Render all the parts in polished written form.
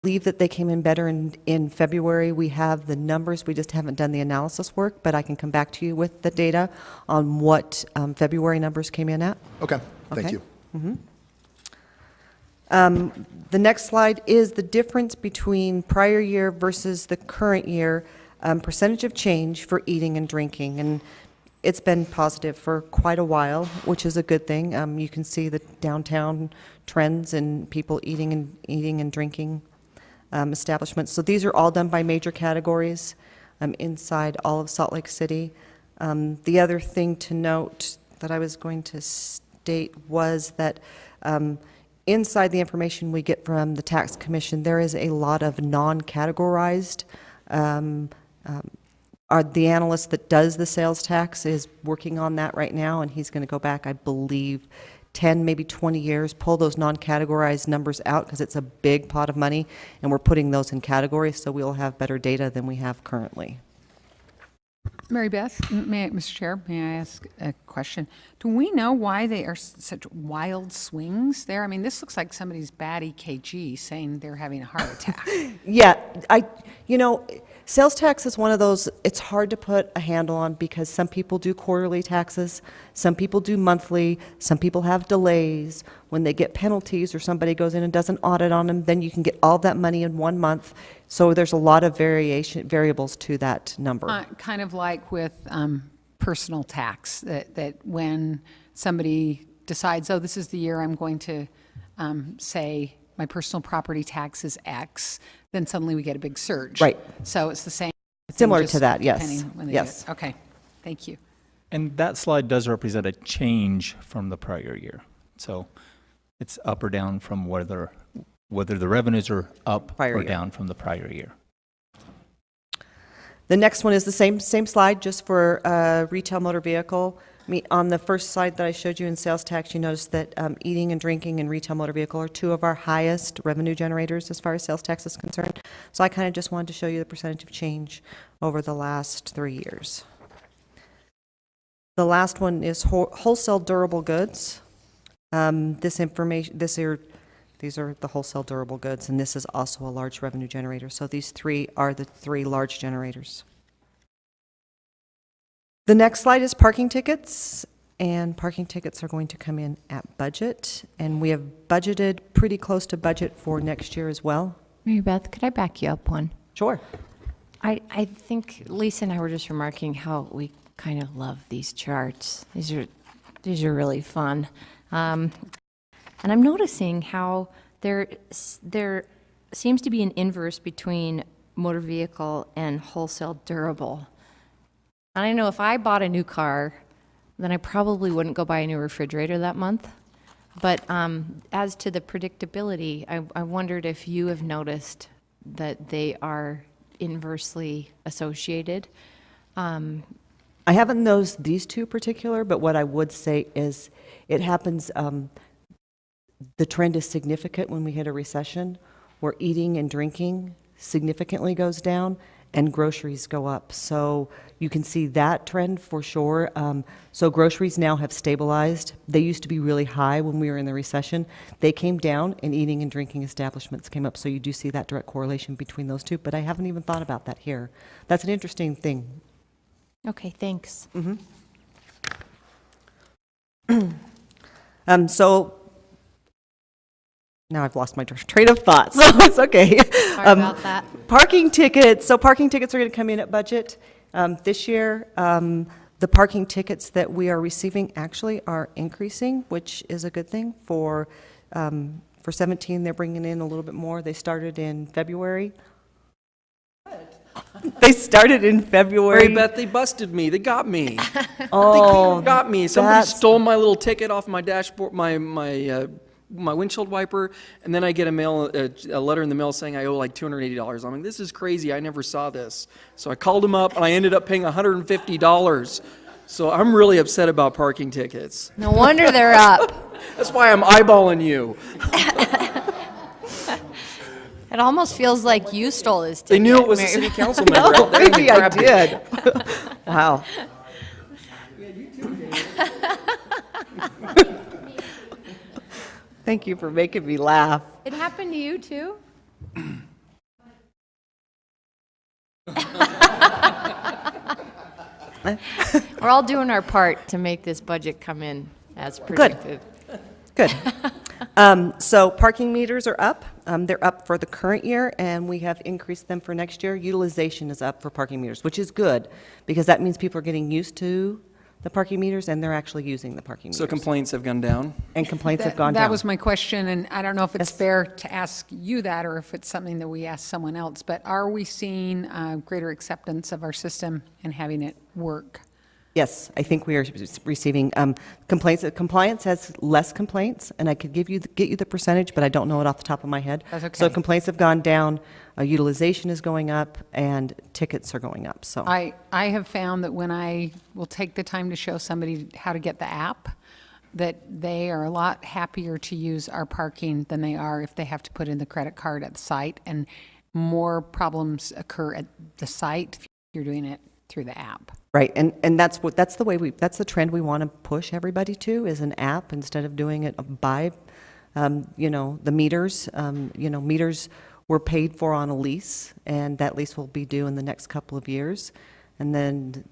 believe that they came in better in February. We have the numbers, we just haven't done the analysis work, but I can come back to you with the data on what February numbers came in at. Okay, thank Okay. you. The next slide is the difference between prior year versus the current year, percentage of change for eating and drinking. And it's been positive for quite a while, which is a good thing. You can see the downtown trends in people eating and drinking establishments. So these are all done by major categories inside all of Salt Lake City. The other thing to note that I was going to state was that inside the information we get from the tax commission, there is a lot of non-categorized. The analyst that does the sales tax is working on that right now, and he's going to go back, I believe, 10, maybe 20 years, pull those non-categorized numbers out because it's a big pot of money, and we're putting those in categories, so we'll have better data than we have currently. Mary Beth, Mr. Chair, may I ask a question? Do we know why they are such wild swings there? I mean, this looks like somebody's bad EKG saying they're having a heart attack. Yeah, sales tax is one of those, it's hard to put a handle on because some people do quarterly taxes, some people do monthly, some people have delays. When they get penalties or somebody goes in and does an audit on them, then you can get all that money in 1 month. So there's a lot of variables to that number. Kind of like with personal tax, that when somebody decides, oh, this is the year I'm going to say my personal property tax is X, then suddenly we get a big surge. Right. So it's the same thing, Similar just to that, yes. depending when they Yes. do it. Okay, thank you. And that slide does represent a change from the prior year. So it's up or down from whether the revenues are up Prior or year. down from the prior year. The next one is the same slide, just for retail motor vehicle. On the first slide that I showed you in sales tax, you noticed that eating and drinking and retail motor vehicle are two of our highest revenue generators as far as sales tax is concerned. So I kind of just wanted to show you the percentage of change over the last 3 years. The last one is wholesale durable goods. These are the wholesale durable goods, and this is also a large revenue generator. So these three are the three large generators. The next slide is parking tickets, and parking tickets are going to come in at budget, and we have budgeted pretty close to budget for next year as well. Mary Beth, could I back you up one? Sure. I think Lisa and I were just remarking how we kind of love these charts. These are really fun. And I'm noticing how there seems to be an inverse between motor vehicle and wholesale durable. And I know if I bought a new car, then I probably wouldn't go buy a new refrigerator that month. But as to the predictability, I wondered if you have noticed that they are inversely associated. I haven't noticed these two particular, but what I would say is it happens, the trend is significant when we hit a recession, where eating and drinking significantly goes down and groceries go up. So you can see that trend for sure. So groceries now have stabilized. They used to be really high when we were in the recession. They came down, and eating and drinking establishments came up. So you do see that direct correlation between those two, but I haven't even thought about that here. That's an interesting thing. Okay, thanks. So now I've lost my train of thought, so it's okay. Sorry about that. Parking tickets. So parking tickets are going to come in at budget this year. The parking tickets that we are receiving actually are increasing, which is a good thing. For 17, they're bringing in a little bit more. They started in February. They started in February. Mary Beth, they busted me. They got me. Oh, They got me. Somebody that's- stole my little ticket off my dashboard, my windshield wiper, and then I get a letter in the mail saying I owe like $280. I'm like, this is crazy. I never saw this. So I called them up, and I ended up paying $150. So I'm really upset about parking tickets. No wonder they're up. That's why I'm eyeballing you. It almost feels like you stole his ticket. They knew it was a Mary city Beth. council member out there. and they Maybe I grabbed it. did. Wow. Thank you for making me laugh. It happened to you too? We're all doing our part to make this budget come in as predicted. Good. So parking meters are up. They're up for the current year, and we have increased them for next year. Utilization is up for parking meters, which is good, because that means people are getting used to the parking meters, and they're actually using the parking meters. So complaints have gone down? And complaints have That gone down. That was my question, and I don't know if it's Yes. fair to ask you that or if it's something that we ask someone else, but are we seeing greater acceptance of our system and having it work? Yes, I think we are receiving complaints. Compliance has less complaints, and I could get you the percentage, but I don't know it off the top of my head. That's So okay. complaints have gone down, utilization is going up, and tickets are going up, so. I have found that when I will take the time to show somebody how to get the app, that they are a lot happier to use our parking than they are if they have to put in the credit card at the site, and more problems occur at the site if you're doing it through the app. Right, and that's the trend we want to push everybody to, is an app instead of doing it by, the meters. Meters were paid for on a lease, and that lease will be due in the next couple of years. And then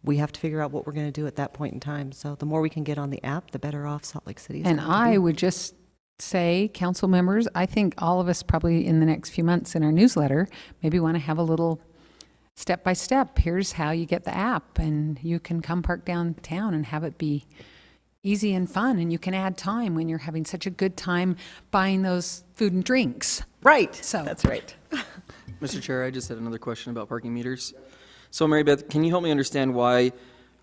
we have to figure out what we're going to do at that point in time. So the more we can get on the app, the better off Salt Lake City is And going to I be. would just say, council members, I think all of us probably in the next few months in our newsletter, maybe want to have a little step by step. Here's how you get the app, and you can come park downtown and have it be easy and fun. And you can add time when you're having such a good time buying those food and drinks. Right, So- that's right. Mr. Chair, I just had another question about parking meters. So Mary Beth, can you help me understand why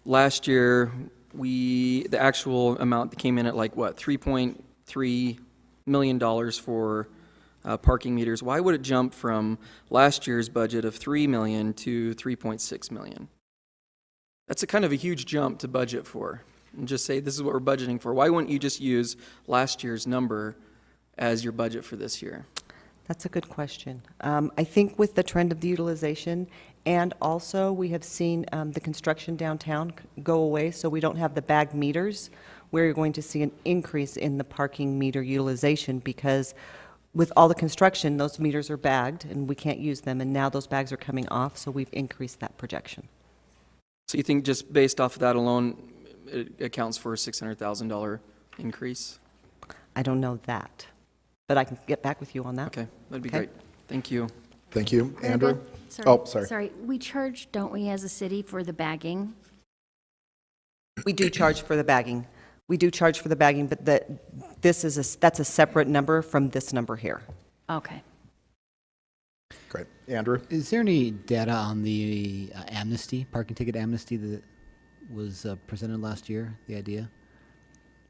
last year the actual amount that came in at like what, $3.3 million for parking meters? Why would it jump from last year's budget of $3 million to $3.6 million? That's a kind of a huge jump to budget for. And just say this is what we're budgeting for. Why wouldn't you just use last year's number as your budget for this year? That's a good question. I think with the trend of the utilization, and also we have seen the construction downtown go away, so we don't have the bag meters. We're going to see an increase in the parking meter utilization, because with all the construction, those meters are bagged and we can't use them, and now those bags are coming off, so we've increased that projection. So you think just based off of that alone, it accounts for a $600,000 increase? I don't know that, but I can get back with you on that. Okay, that'd be Okay. great. Thank you. Thank you. Mary Andrew? Beth, Oh, sorry. Sorry, we charge, don't we, as a city for the bagging? We do charge for the bagging. We do charge for the bagging, but that's a separate number from this number here. Okay. Great. Andrew? Is there any data on the amnesty, parking ticket amnesty that was presented last year, the idea?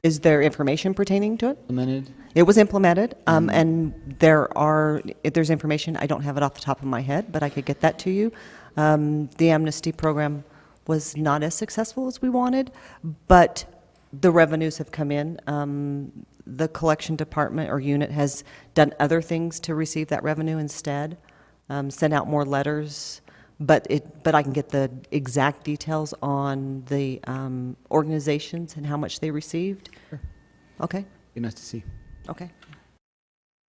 Is there information pertaining to it? Implemented? It was implemented, and if there's information, I don't have it off the top of my head, but I could get that to you. The amnesty program was not as successful as we wanted, but the revenues have come in. The collection department or unit has done other things to receive that revenue instead, sent out more letters, but I can get the exact details on the organizations and how much they received. Sure. Okay, Be nice to see. okay.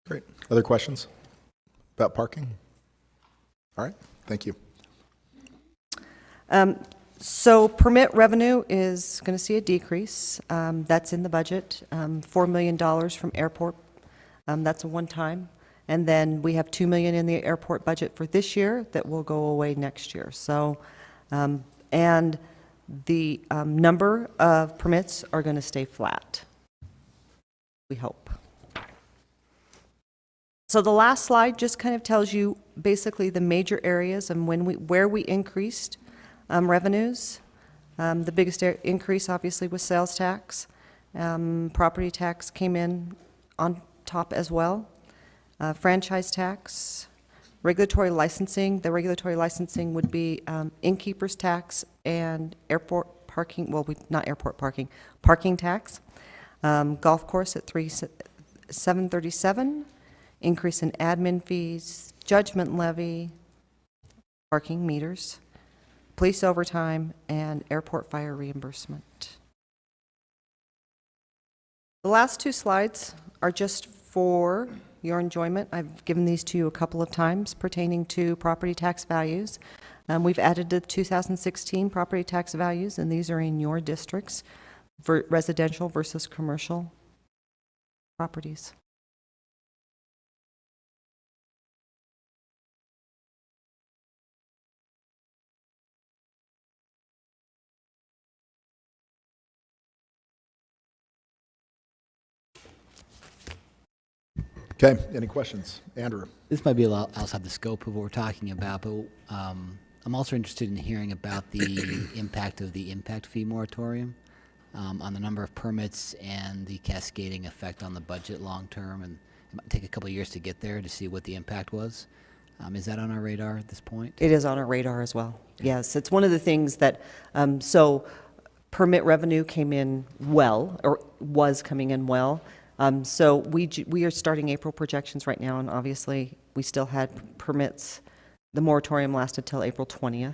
Great. Other questions about parking? All right. Thank you. So permit revenue is going to see a decrease. That's in the budget, $4 million from airport. That's a one-time. And then we have $2 million in the airport budget for this year that will go away next year. So, and the number of permits are going to stay flat, we hope. So the last slide just kind of tells you basically the major areas and where we increased revenues. The biggest increase obviously was sales tax. Property tax came in on top as well. Franchise tax, regulatory licensing. The regulatory licensing would be innkeeper's tax and airport parking, well, not airport parking, parking tax. Golf course at $737. Increase in admin fees, judgment levy, parking meters, police overtime, and airport fire reimbursement. The last two slides are just for your enjoyment. I've given these to you a couple of times pertaining to property tax values. We've added the 2016 property tax values, and these are in your districts for residential versus commercial properties. Okay, any questions? Andrew? This might be a lot outside the scope of what we're talking about, but I'm also interested in hearing about the impact of the impact fee moratorium on the number of permits and the cascading effect on the budget long term. And it might take a couple of years to get there to see what the impact was. Is that on our radar at this point? It is on our radar as well. Yes, it's one of the things that, so permit revenue came in well, or was coming in well. So we are starting April projections right now, and obviously, we still had permits. The moratorium lasted till April 20th.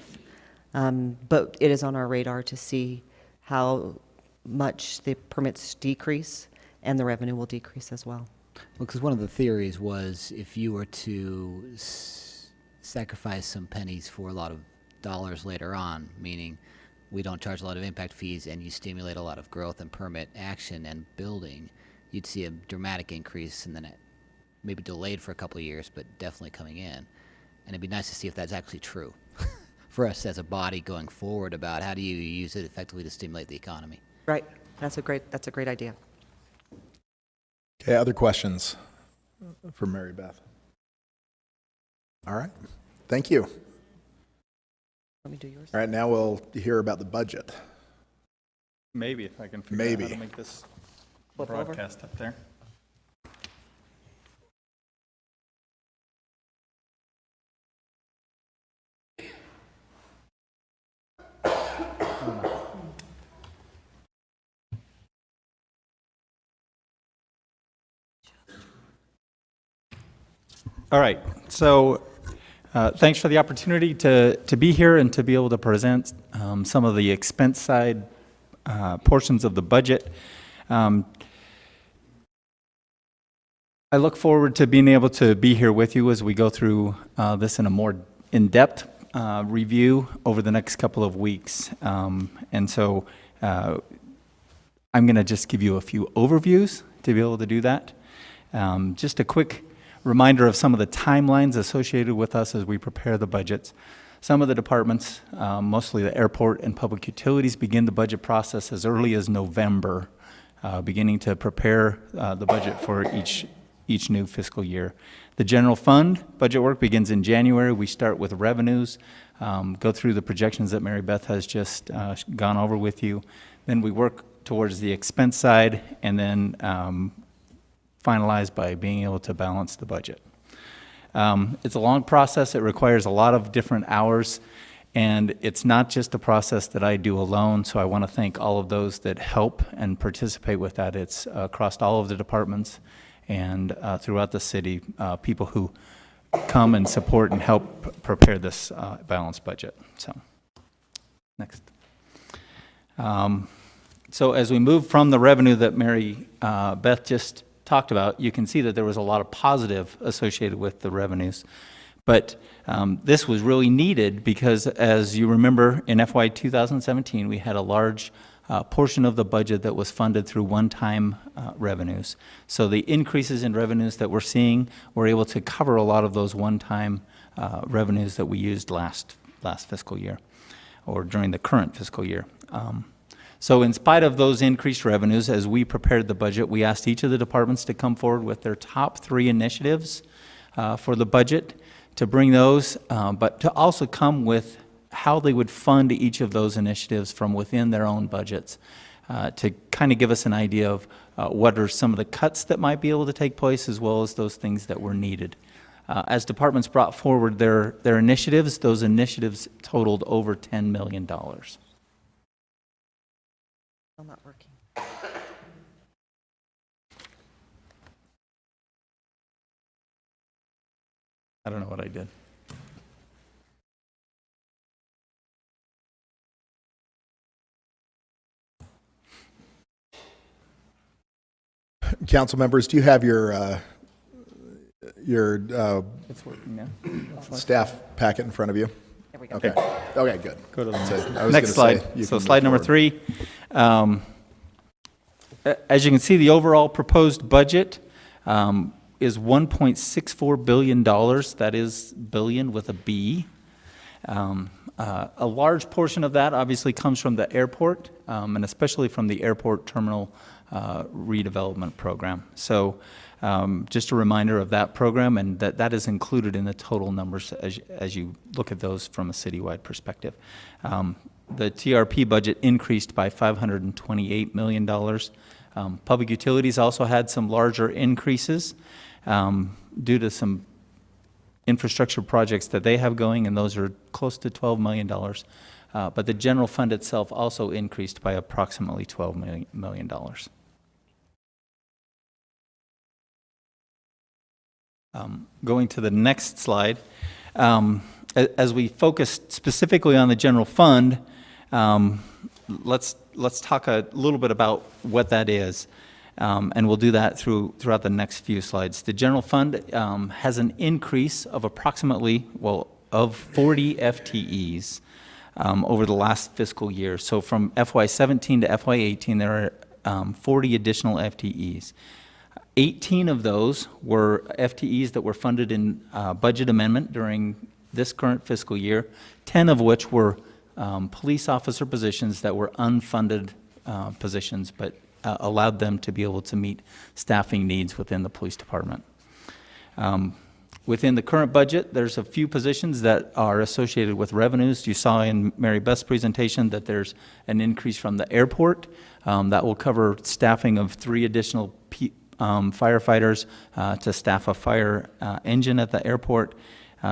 But it is on our radar to see how much the permits decrease, and the revenue will decrease as well. Well, because one of the theories was if you were to sacrifice some pennies for a lot of dollars later on, meaning we don't charge a lot of impact fees and you stimulate a lot of growth and permit action and building, you'd see a dramatic increase, and then it maybe delayed for a couple of years, but definitely coming in. And it'd be nice to see if that's actually true for us as a body going forward about how do you use it effectively to stimulate the economy. Right, that's a great idea. Okay, other questions for Mary Beth? All right, thank you. Let me do yours. All right, now we'll hear about the budget. Maybe if I can figure out how Maybe. to make this Flip over. broadcast up there. All right, so thanks for the opportunity to be here and to be able to present some of the expense side portions of the budget. I look forward to being able to be here with you as we go through this in a more in-depth review over the next couple of weeks. And so I'm going to just give you a few overviews to be able to do that. Just a quick reminder of some of the timelines associated with us as we prepare the budgets. Some of the departments, mostly the airport and public utilities, begin the budget process as early as November, beginning to prepare the budget for each new fiscal year. The general fund budget work begins in January. We start with revenues, go through the projections that Mary Beth has just gone over with you. Then we work towards the expense side, and then finalize by being able to balance the budget. It's a long process. It requires a lot of different hours, and it's not just a process that I do alone, so I want to thank all of those that help and participate with that. It's across all of the departments and throughout the city, people who come and support and help prepare this balanced budget. So, next. So as we move from the revenue that Mary Beth just talked about, you can see that there was a lot of positive associated with the revenues. But this was really needed because, as you remember, in FY 2017, we had a large portion of the budget that was funded through one-time revenues. So the increases in revenues that we're seeing, we're able to cover a lot of those one-time revenues that we used last fiscal year, or during the current fiscal year. So in spite of those increased revenues, as we prepared the budget, we asked each of the departments to come forward with their top 3 initiatives for the budget, to bring those, but to also come with how they would fund each of those initiatives from within their own budgets, to kind of give us an idea of what are some of the cuts that might be able to take place, as well as those things that were needed. As departments brought forward their initiatives, those initiatives totaled over $10 million. Still not working. I don't know what I did. Council members, do you have your your It's working now. staff packet in front of you? There we go. Okay. Okay, good. Go to the So I was next gonna say, slide. you So can slide move number forward. 3. As you can see, the overall proposed budget is $1.64 billion. That is billion with a B. A large portion of that obviously comes from the airport, and especially from the airport terminal redevelopment program. So just a reminder of that program, and that is included in the total numbers as you look at those from a citywide perspective. The TRP budget increased by $528 million. Public utilities also had some larger increases due to some infrastructure projects that they have going, and those are close to $12 million. But the general fund itself also increased by approximately $12 million. Going to the next slide, as we focus specifically on the general fund, let's talk a little bit about what that is. And we'll do that throughout the next few slides. The general fund has an increase of approximately, of 40 FTEs over the last fiscal year. So from FY17 to FY18, there are 40 additional FTEs. 18 of those were FTEs that were funded in budget amendment during this current fiscal year, 10 of which were police officer positions that were unfunded positions, but allowed them to be able to meet staffing needs within the police department. Within the current budget, there's a few positions that are associated with revenues. You saw in Mary Beth's presentation that there's an increase from the airport. That will cover staffing of 3 additional firefighters to staff a fire engine at the airport.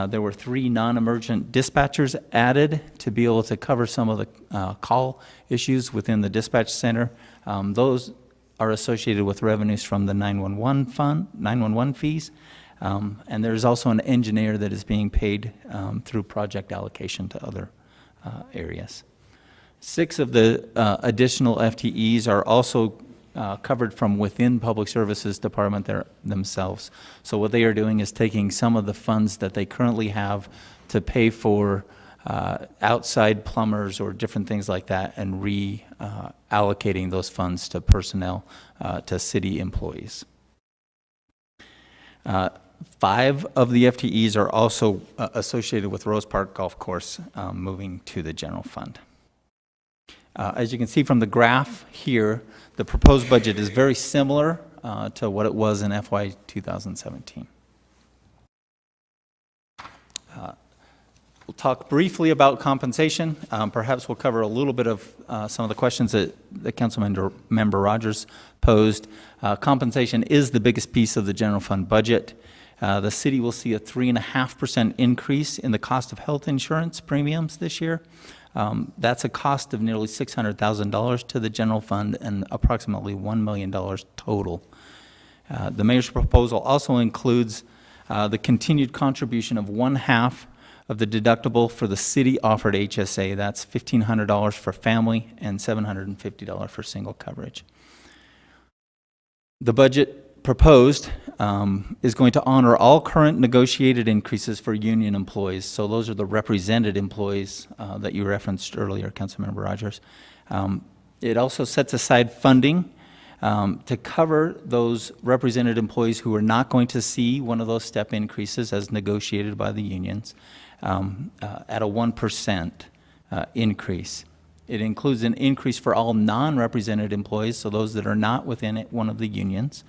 There were 3 non-emergent dispatchers added to be able to cover some of the call issues within the dispatch center. Those are associated with revenues from the 911 fees. And there's also an engineer that is being paid through project allocation to other areas. 6 of the additional FTEs are also covered from within Public Services Department themselves. So what they are doing is taking some of the funds that they currently have to pay for outside plumbers or different things like that and reallocating those funds to personnel, to city employees. 5 of the FTEs are also associated with Rose Park Golf Course moving to the general fund. As you can see from the graph here, the proposed budget is very similar to what it was in FY 2017. We'll talk briefly about compensation. Perhaps we'll cover a little bit of some of the questions that Councilmember Rogers posed. Compensation is the biggest piece of the general fund budget. The city will see a 3.5% increase in the cost of health insurance premiums this year. That's a cost of nearly $600,000 to the general fund and approximately $1 million total. The mayor's proposal also includes the continued contribution of 1/2 of the deductible for the city-offered HSA. That's $1,500 for family and $750 for single coverage. The budget proposed is going to honor all current negotiated increases for union employees. So those are the represented employees that you referenced earlier, Councilmember Rogers. It also sets aside funding to cover those represented employees who are not going to see one of those step increases as negotiated by the unions at a 1% increase. It includes an increase for all non-represented employees, so those that are not within one of the unions.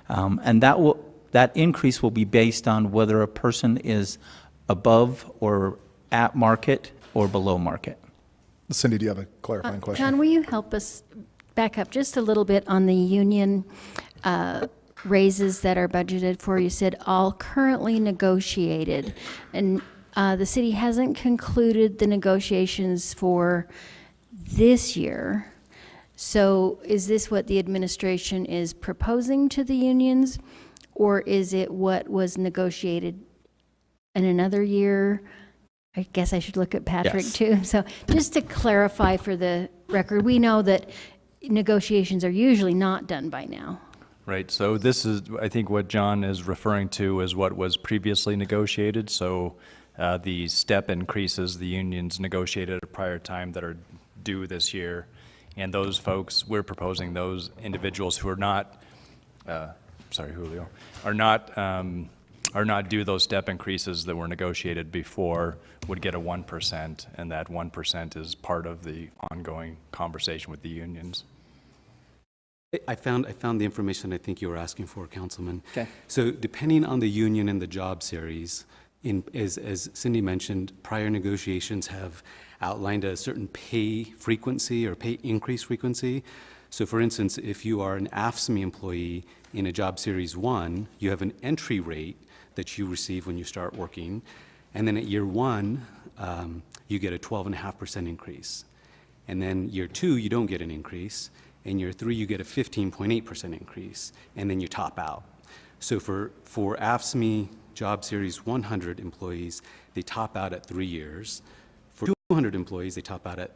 And that increase will be based on whether a person is above or at market or below market. Cindy, do you have a clarifying question? John, will you help us back up just a little bit on the union raises that are budgeted for? You said all currently negotiated, and the city hasn't concluded the negotiations for this year. So is this what the administration is proposing to the unions, or is it what was negotiated in another year? I guess I should look at Patrick Yes. too. So just to clarify for the record, we know that negotiations are usually not done by now. Right, so this is, I think what John is referring to is what was previously negotiated. So the step increases the unions negotiated at a prior time that are due this year. And those folks, we're proposing those individuals who are not, sorry, Julio, are not due those step increases that were negotiated before would get a 1%, and that 1% is part of the ongoing conversation with the unions. I found the information I think you were asking for, Councilman. Okay. So depending on the union and the job series, as Cindy mentioned, prior negotiations have outlined a certain pay frequency or pay increase frequency. So for instance, if you are an AFSCME employee in a job series 1, you have an entry rate that you receive when you start working. And then at year 1, you get a 12.5% increase. And then year 2, you don't get an increase. In year 3, you get a 15.8% increase, and then you top out. So for AFSCME Job Series 100 employees, they top out at 3 years. For 200 employees, they top out at